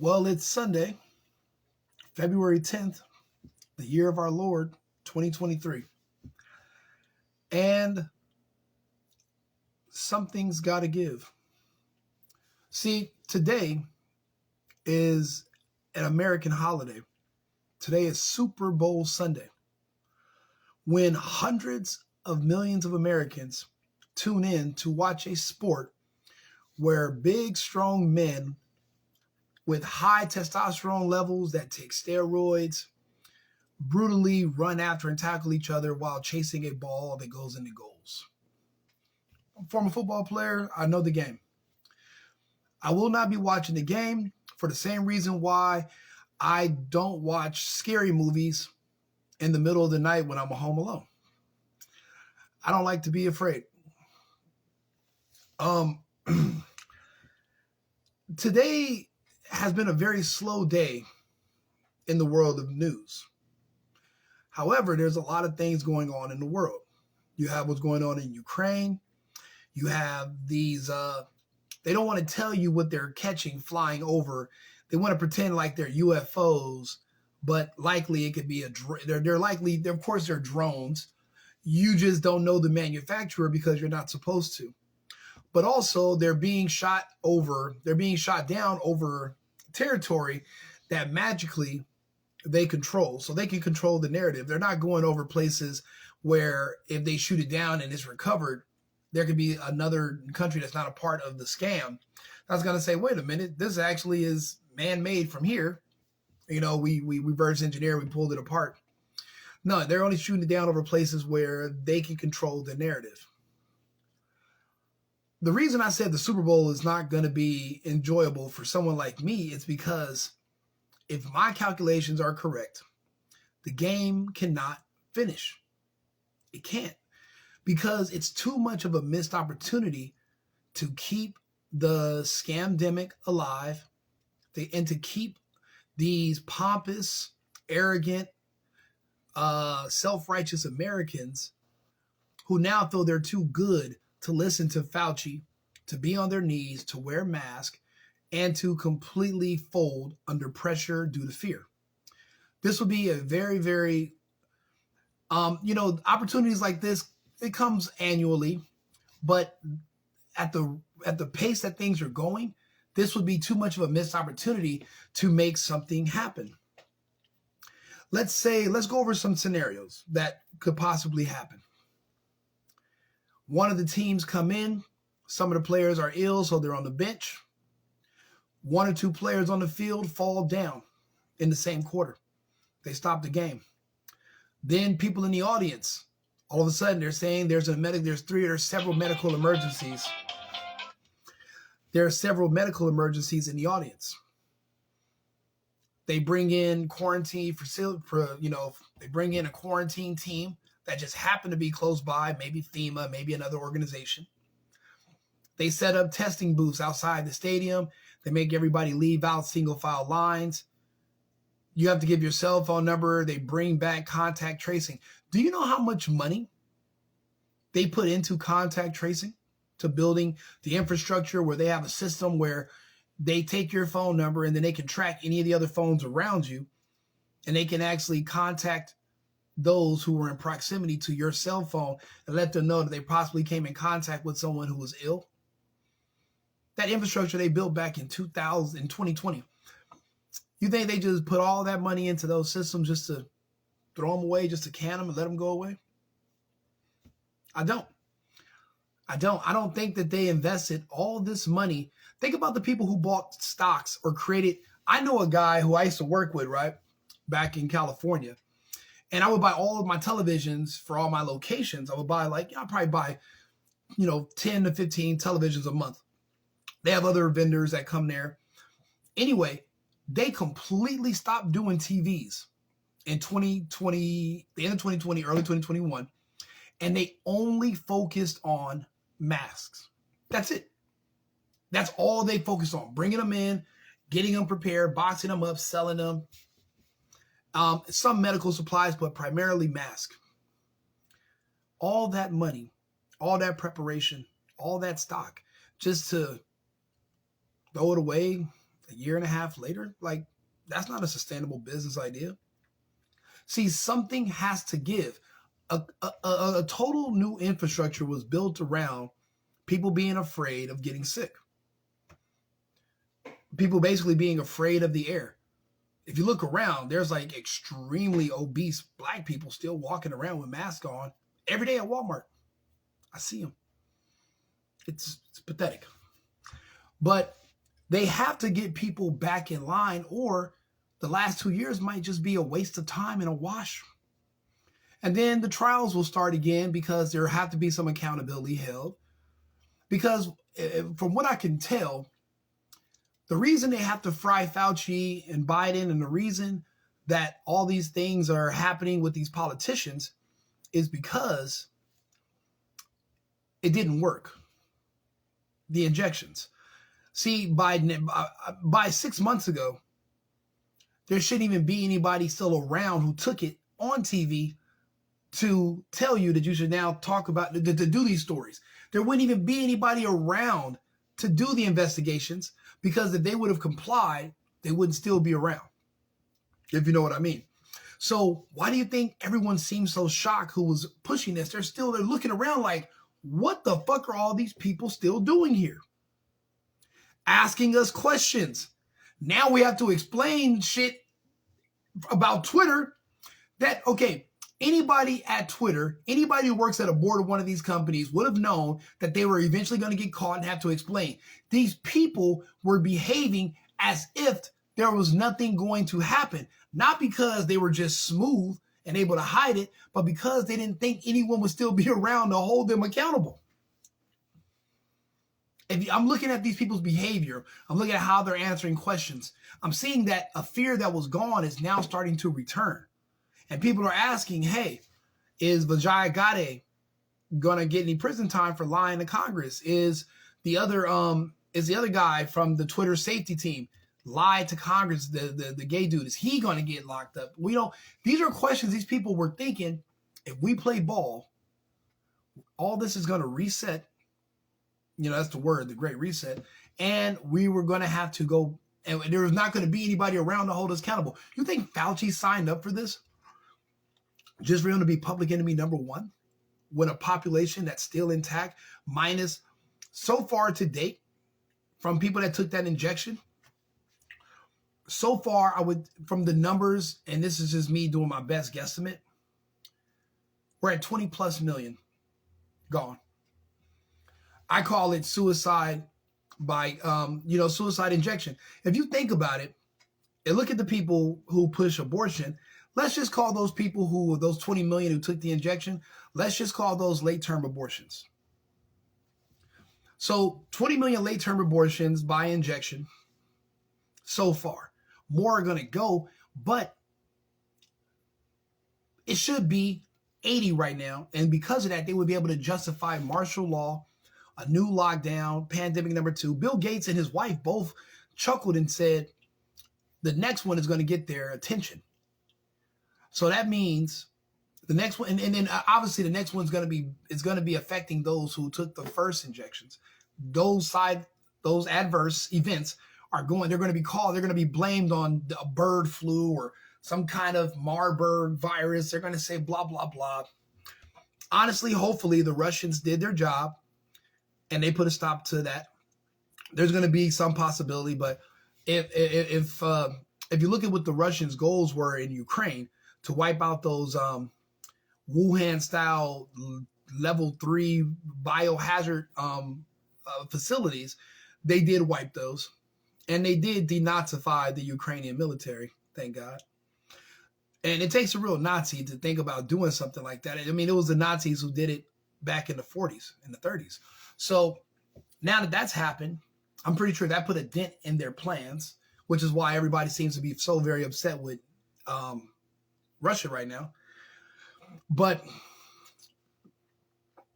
Well, it's Sunday, February 10th, the year of our Lord, 2023. And something's got to give. See, today is an American holiday. Today is Super Bowl Sunday, when hundreds of millions of Americans tune in to watch a sport where big, strong men with high testosterone levels that take steroids brutally run after and tackle each other while chasing a ball that goes into goals. I'm a former football player. I know the game. I will not be watching the game for the same reason why I don't watch scary movies in the middle of the night when I'm home alone. I don't like to be afraid. Today has been a very slow day in the world of news. However, there's a lot of things going on in the world. You have what's going on in Ukraine. You have these, they don't want to tell you what they're catching flying over. They want to pretend like they're UFOs, but likely it could be they're likely, of course, they're drones. You just don't know the manufacturer because you're not supposed to. But also they're being shot down over territory that magically they control. So they can control the narrative. They're not going over places where if they shoot it down and it's recovered, there could be another country that's not a part of the scam that's going to say, wait a minute, this actually is man-made from here. You know, we reverse engineer, we pulled it apart. No, they're only shooting it down over places where they can control the narrative. The reason I said the Super Bowl is not going to be enjoyable for someone like me is because if my calculations are correct, the game cannot finish. It can't, because it's too much of a missed opportunity to keep the scamdemic alive and to keep these pompous, arrogant, self-righteous Americans who now feel they're too good to listen to Fauci, to be on their knees, to wear masks, and to completely fold under pressure due to fear. This will be a very, very, opportunities like this, it comes annually, but at the pace that things are going, this would be too much of a missed opportunity to make something happen. Let's go over some scenarios that could possibly happen. One of the teams come in, some of the players are ill, so they're on the bench. One or two players on the field fall down in the same quarter. They stop the game. Then people in the audience, all of a sudden they're saying there's several medical emergencies. There are several medical emergencies in the audience. They bring in they bring in a quarantine team that just happened to be close by, maybe FEMA, maybe another organization. They set up testing booths outside the stadium. They make everybody leave out single file lines. You have to give your cell phone number. They bring back contact tracing. Do you know how much money they put into contact tracing, to building the infrastructure where they have a system where they take your phone number and then they can track any of the other phones around you, and they can actually contact those who were in proximity to your cell phone and let them know that they possibly came in contact with someone who was ill? That infrastructure they built back in 2020. You think they just put all that money into those systems just to throw them away, just to can them and let them go away? I don't think that they invested all this money. Think about the people who bought stocks or created. I know a guy who I used to work with, right, back in California. And I would buy all of my televisions for all my locations. I would buy I'll probably buy, 10 to 15 televisions a month. They have other vendors that come there. Anyway, they completely stopped doing TVs in 2020, the end of 2020, early 2021. And they only focused on masks. That's it. That's all they focused on. Bringing them in, getting them prepared, boxing them up, selling them. Some medical supplies, but primarily masks. All that money, all that preparation, all that stock, just to throw it away a year and a half later, like, that's not a sustainable business idea. See, something has to give. A total new infrastructure was built around people being afraid of getting sick. People basically being afraid of the air. If you look around, there's like extremely obese black people still walking around with masks on every day at Walmart. I see them. It's pathetic. But they have to get people back in line, or the last 2 years might just be a waste of time and a wash. And then the trials will start again because there have to be some accountability held. Because from what I can tell, the reason they have to fry Fauci and Biden, and the reason that all these things are happening with these politicians, is because it didn't work. The injections. See, by 6 months ago, there shouldn't even be anybody still around who took it on TV to tell you that you should now talk about, to do these stories. There wouldn't even be anybody around to do the investigations, because if they would have complied, they wouldn't still be around, if you know what I mean. So why do you think everyone seems so shocked who was pushing this? They're looking around like, what the fuck are all these people still doing here? Asking us questions. Now we have to explain shit about Twitter that, okay, anybody at Twitter, anybody who works at a board of one of these companies would have known that they were eventually going to get caught and have to explain. These people were behaving as if there was nothing going to happen, not because they were just smooth and able to hide it, but because they didn't think anyone would still be around to hold them accountable. I'm looking at these people's behavior. I'm looking at how they're answering questions. I'm seeing that a fear that was gone is now starting to return. And people are asking, hey, is Vijay Gadde going to get any prison time for lying to Congress? Is the other guy from the Twitter safety team lied to Congress, the gay dude, is he going to get locked up? These are questions these people were thinking, if we play ball, all this is going to reset. That's the word, the great reset. And we were going to have to go, and there was not going to be anybody around to hold us accountable. You think Fauci signed up for this just for him to be public enemy number one, when a population that's still intact, minus so far to date from people that took that injection? So far, from the numbers, and this is just me doing my best guesstimate, we're at 20 plus million gone. I call it suicide by, suicide injection. If you think about it, and look at the people who push abortion, let's just call those people those 20 million who took the injection, let's just call those late-term abortions. So 20 million late-term abortions by injection so far. More are going to go, but it should be 80 right now. And because of that, they would be able to justify martial law, a new lockdown, pandemic number 2. Bill Gates and his wife both chuckled and said, the next one is going to get their attention. So that means the next one, and then obviously the next one's going to be affecting those who took the first injections. Those adverse events they're going to be blamed on a bird flu or some kind of Marburg virus. They're going to say blah, blah, blah. Honestly, hopefully the Russians did their job and they put a stop to that. There's going to be some possibility, but if you look at what the Russians' goals were in Ukraine, to wipe out those Wuhan-style level 3 biohazard facilities, they did wipe those. And they did denazify the Ukrainian military, thank God. And it takes a real Nazi to think about doing something like that. I mean, it was the Nazis who did it back in the 40s and the 30s. So now that that's happened, I'm pretty sure that put a dent in their plans, which is why everybody seems to be so very upset with Russia right now. But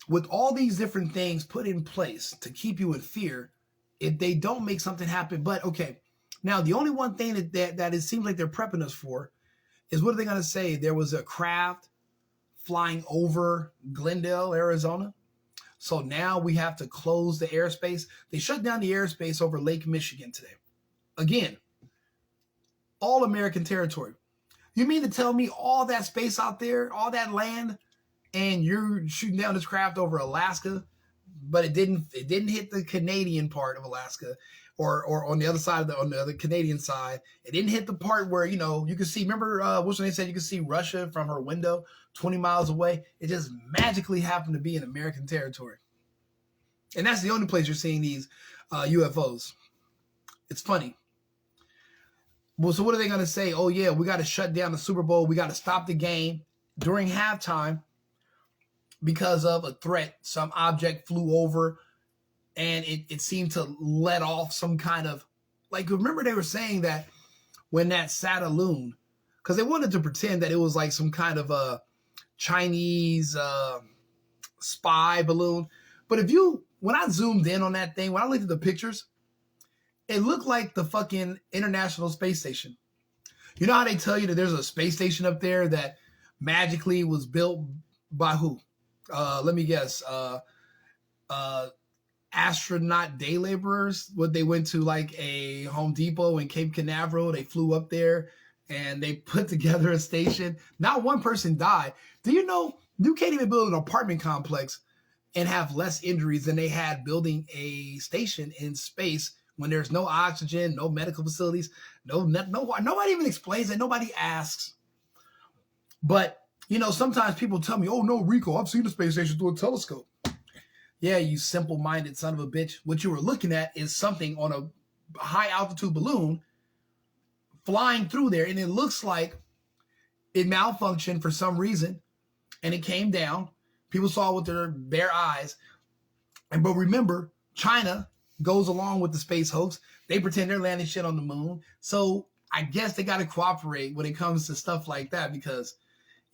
with all these different things put in place to keep you in fear, if they don't make something happen, but okay, now the only one thing that it seems like they're prepping us for is, what are they going to say? There was a craft flying over Glendale, Arizona. So now we have to close the airspace. They shut down the airspace over Lake Michigan today. Again, all American territory. You mean to tell me all that space out there, all that land, and you're shooting down this craft over Alaska, but it didn't hit the Canadian part of Alaska, or on the other side on the other Canadian side, it didn't hit the part where you could see. Remember, what's when they said you could see Russia from her window 20 miles away? It just magically happened to be in American territory, and that's the only place you're seeing these UFOs. It's funny. Well, so what are they going to say? Oh, yeah, we got to shut down the Super Bowl. We got to stop the game during halftime because of a threat. Some object flew over, and it seemed to let off some kind of, like, remember they were saying that when that Satelloon, because they wanted to pretend that it was like some kind of a Chinese spy balloon. But when I zoomed in on that thing, when I looked at the pictures, it looked like the fucking International Space Station. You know how they tell you that there's a space station up there that magically was built by who? Let me guess. Astronaut day laborers. What, they went to like a Home Depot in Cape Canaveral. They flew up there and they put together a station. Not one person died. Do you know you can't even build an apartment complex and have less injuries than they had building a station in space when there's no oxygen, no medical facilities, nobody even explains it. Nobody asks. But, sometimes people tell me, oh, no, Rico, I've seen the space station through a telescope. Yeah, you simple-minded son of a bitch. What you were looking at is something on a high-altitude balloon flying through there, and it looks like it malfunctioned for some reason, and it came down. People saw it with their bare eyes. But remember, China goes along with the space hoax. They pretend they're landing shit on the moon. So I guess they got to cooperate when it comes to stuff like that, because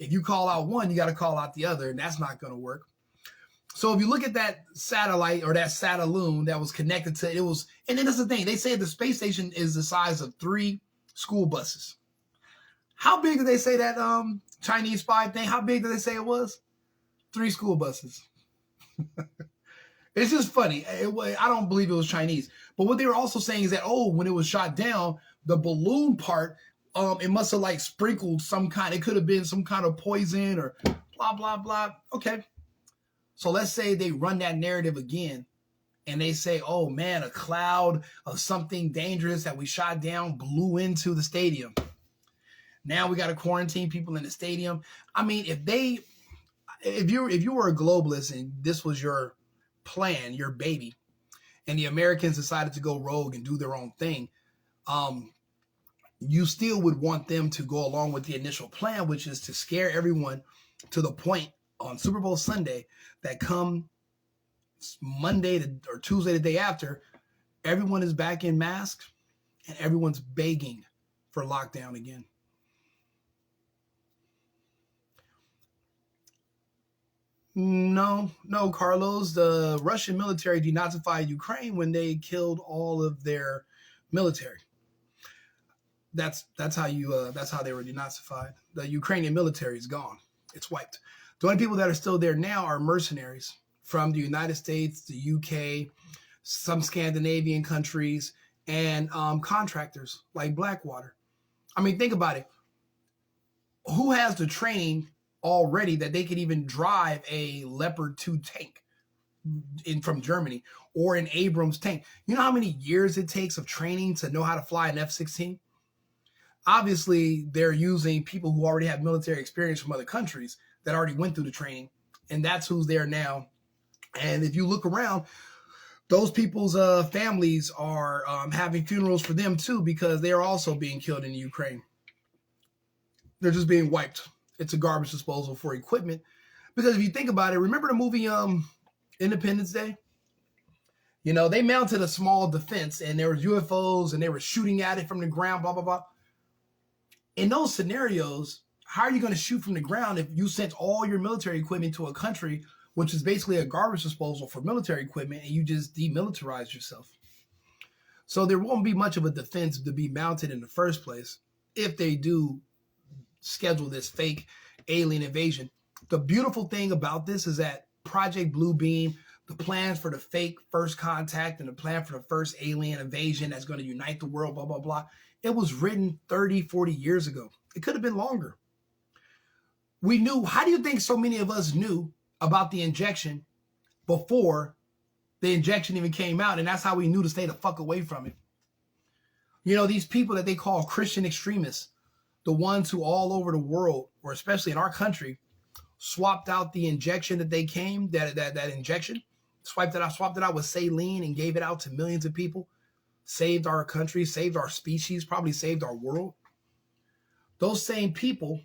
if you call out one, you got to call out the other, and that's not going to work. So if you look at that satellite or that Satelloon that was connected to it, and then that's the thing. They say the space station is the size of 3 school buses. How big did they say that Chinese spy thing? How big did they say it was? 3 school buses. It's just funny. I don't believe it was Chinese. But what they were also saying is that, when it was shot down, the balloon part, it must have like sprinkled some kind. It could have been some kind of poison or blah, blah, blah. Okay. So let's say they run that narrative again and they say, oh, man, a cloud of something dangerous that we shot down blew into the stadium. Now we got to quarantine people in the stadium. I mean, if you were a globalist and this was your plan, your baby, and the Americans decided to go rogue and do their own thing, you still would want them to go along with the initial plan, which is to scare everyone to the point on Super Bowl Sunday that come Monday or Tuesday the day after, everyone is back in masks and everyone's begging for lockdown again. No, Carlos. The Russian military denazified Ukraine when they killed all of their military. That's how they were denazified. The Ukrainian military is gone. It's wiped. The only people that are still there now are mercenaries from the United States, the UK, some Scandinavian countries, and contractors like Blackwater. I mean, think about it. Who has the training already that they could even drive a Leopard 2 tank from Germany or an Abrams tank? You know how many years it takes of training to know how to fly an F-16? Obviously, they're using people who already have military experience from other countries that already went through the training, and that's who's there now. And if you look around, those people's families are having funerals for them too, because they are also being killed in Ukraine. They're just being wiped. It's a garbage disposal for equipment. Because if you think about it, remember the movie Independence Day? They mounted a small defense and there were UFOs and they were shooting at it from the ground, blah, blah, blah. In those scenarios, how are you going to shoot from the ground if you sent all your military equipment to a country, which is basically a garbage disposal for military equipment, and you just demilitarized yourself? So there won't be much of a defense to be mounted in the first place if they do schedule this fake alien invasion. The beautiful thing about this is that Project Blue Beam, the plans for the fake first contact and the plan for the first alien invasion that's going to unite the world, blah, blah, blah. It was written 30, 40 years ago. It could have been longer. We knew, how do you think so many of us knew about the injection before the injection even came out? And that's how we knew to stay the fuck away from it. You know, these people that they call Christian extremists, the ones who all over the world, or especially in our country, swapped out the injection that they came, that injection, swapped it out with saline and gave it out to millions of people, saved our country, saved our species, probably saved our world. Those same people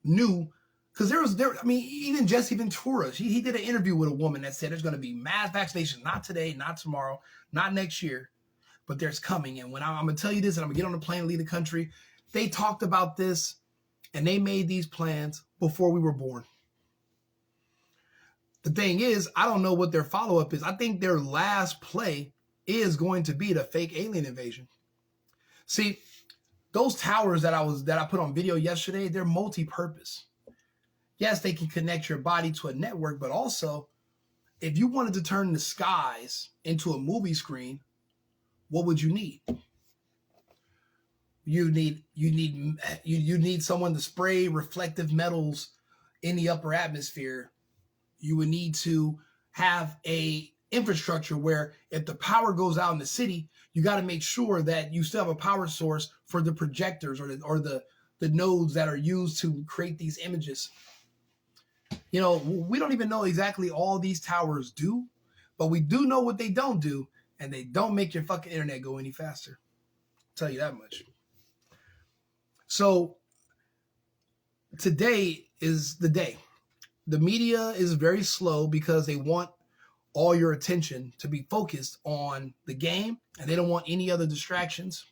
knew, because even Jesse Ventura, he did an interview with a woman that said there's going to be mass vaccinations, not today, not tomorrow, not next year, but there's coming. And when I'm going to tell you this and I'm going to get on the plane and leave the country, they talked about this and they made these plans before we were born. The thing is, I don't know what their follow-up is. I think their last play is going to be the fake alien invasion. See, those towers that I put on video yesterday, they're multi-purpose. Yes, they can connect your body to a network, but also, if you wanted to turn the skies into a movie screen, what would you need? You need someone to spray reflective metals in the upper atmosphere. You would need to have a infrastructure where if the power goes out in the city, you got to make sure that you still have a power source for the projectors or the nodes that are used to create these images. You know, we don't even know exactly all these towers do, but we do know what they don't do, and they don't make your fucking internet go any faster. I'll tell you that much. So today is the day. The media is very slow because they want all your attention to be focused on the game, and they don't want any other distractions.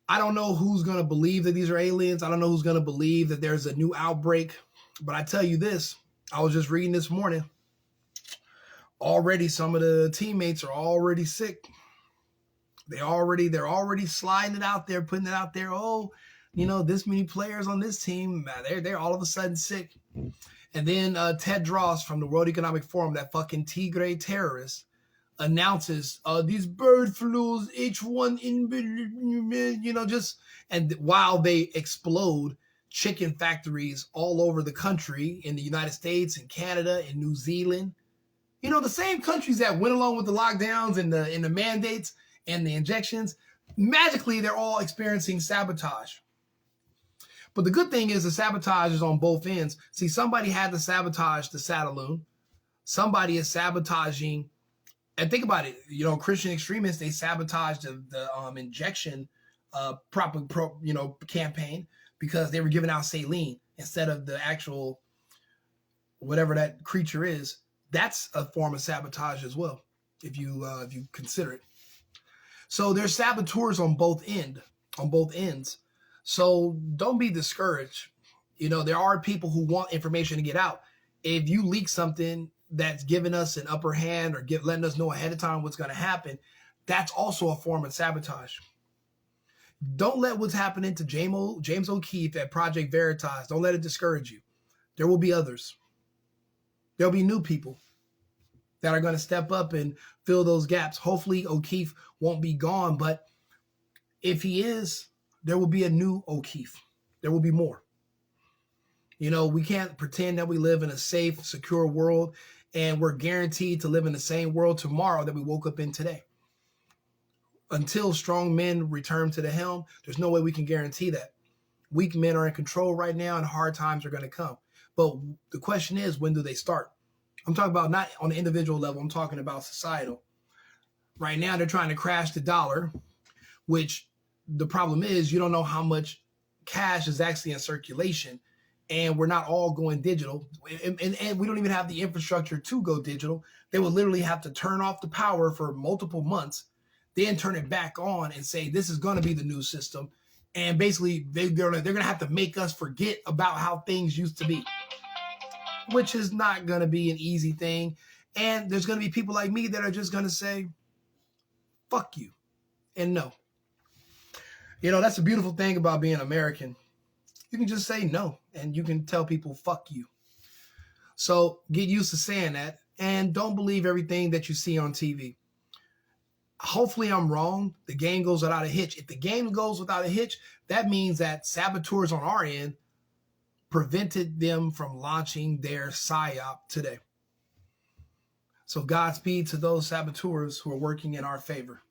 I don't know who's going to believe that these are aliens. I don't know who's going to believe that there's a new outbreak. But I tell you this, I was just reading this morning. Already some of the teammates are already sick. They're already sliding it out there, putting it out there. Oh, you know, this many players on this team, they're all of a sudden sick. And then Tedros from the World Economic Forum, that fucking Tigray terrorist, announces these bird flus, H1 in, you know, just, and while they explode chicken factories all over the country, in the United States and Canada and New Zealand, you know, the same countries that went along with the lockdowns and the mandates and the injections, magically they're all experiencing sabotage. But the good thing is the sabotage is on both ends. See, somebody had to sabotage the Satelloon. Somebody is sabotaging, and think about it, you know, Christian extremists, they sabotaged the injection campaign because they were giving out saline instead of the actual whatever that creature is. That's a form of sabotage as well, if you consider it. So there's saboteurs on both ends. So don't be discouraged. You know, there are people who want information to get out. If you leak something that's giving us an upper hand or letting us know ahead of time what's going to happen, that's also a form of sabotage. Don't let what's happening to James O'Keefe at Project Veritas, don't let it discourage you. There will be others. There'll be new people that are going to step up and fill those gaps. Hopefully O'Keefe won't be gone, but if he is, there will be a new O'Keefe. There will be more. You know, we can't pretend that we live in a safe, secure world and we're guaranteed to live in the same world tomorrow that we woke up in today. Until strong men return to the helm, there's no way we can guarantee that. Weak men are in control right now and hard times are going to come. But the question is, when do they start? I'm talking about not on the individual level. I'm talking about societal. Right now, they're trying to crash the dollar, which the problem is you don't know how much cash is actually in circulation, and we're not all going digital, and we don't even have the infrastructure to go digital. They will literally have to turn off the power for multiple months, then turn it back on and say, this is going to be the new system. And basically, they're going to have to make us forget about how things used to be, which is not going to be an easy thing. And there's going to be people like me that are just going to say, fuck you, and no. You know, that's the beautiful thing about being American. You can just say no, and you can tell people, fuck you. So get used to saying that, and don't believe everything that you see on TV. Hopefully I'm wrong. The game goes without a hitch. If the game goes without a hitch, that means that saboteurs on our end prevented them from launching their PSYOP today. So Godspeed to those saboteurs who are working in our favor.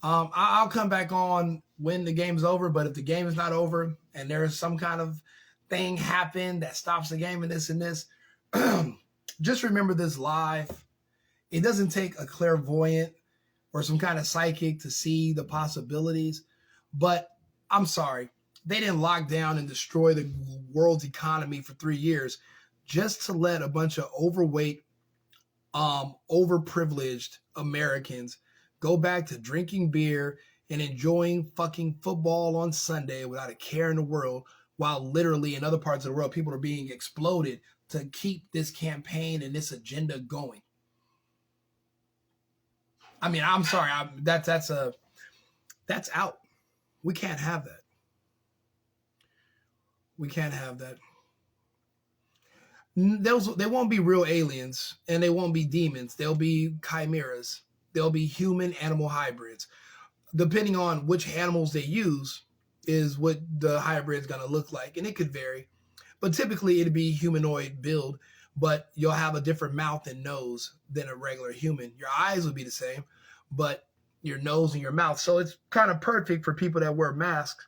I'll come back on when the game's over, but if the game is not over and there's some kind of thing happen that stops the game and this, just remember this live. It doesn't take a clairvoyant or some kind of psychic to see the possibilities, but I'm sorry. They didn't lock down and destroy the world's economy for 3 years just to let a bunch of overweight, overprivileged Americans go back to drinking beer and enjoying fucking football on Sunday without a care in the world, while literally in other parts of the world, people are being exploded to keep this campaign and this agenda going. I mean, I'm sorry. That's out. We can't have that. We can't have that. They won't be real aliens, and they won't be demons. They'll be chimeras. They'll be human-animal hybrids. Depending on which animals they use is what the hybrid's going to look like, and it could vary. But typically, it'd be humanoid build, but you'll have a different mouth and nose than a regular human. Your eyes will be the same, but your nose and your mouth. So it's kind of perfect for people that wear masks.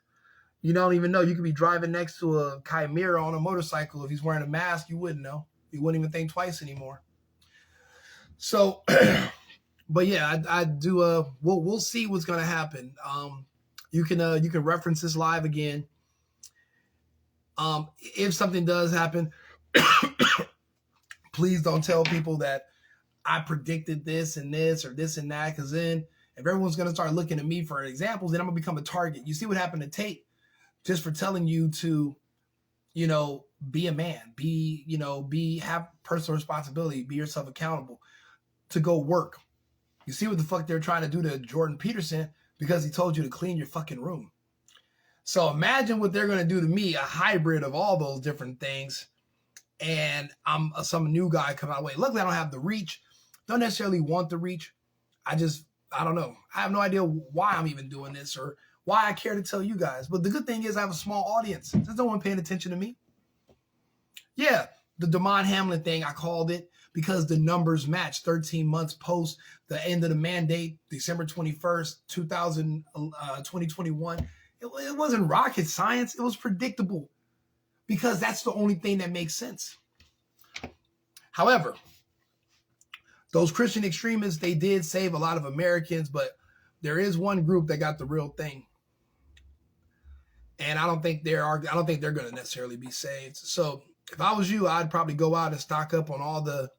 You don't even know. You could be driving next to a chimera on a motorcycle. If he's wearing a mask, you wouldn't know. You wouldn't even think twice anymore. So, but yeah, I do. We'll see what's gonna happen. You can reference this live again. If something does happen, please don't tell people that I predicted this and this or this and that, because then if everyone's gonna start looking at me for examples, then I'm gonna become a target. You see what happened to Tate? Just for telling you to, be a man, have personal responsibility, be yourself accountable, to go work. You see what the fuck they're trying to do to Jordan Peterson because he told you to clean your fucking room. So imagine what they're going to do to me, a hybrid of all those different things. And I'm some new guy come out. Wait, luckily I don't have the reach. Don't necessarily want the reach. I don't know. I have no idea why I'm even doing this or why I care to tell you guys. But the good thing is I have a small audience. There's no one paying attention to me. Yeah, the Damon Hamlin thing, I called it because the numbers match 13 months post the end of the mandate, December 21st, 2021. It wasn't rocket science. It was predictable because that's the only thing that makes sense. However, those Christian extremists, they did save a lot of Americans, but there is one group that got the real thing. And I don't think they're going to necessarily be saved. So if I was you, I'd probably go out and stock up on all the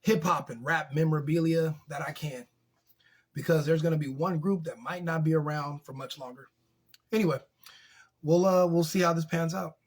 hip hop and rap memorabilia that I can, because there's going to be one group that might not be around for much longer. Anyway, we'll see how this pans out.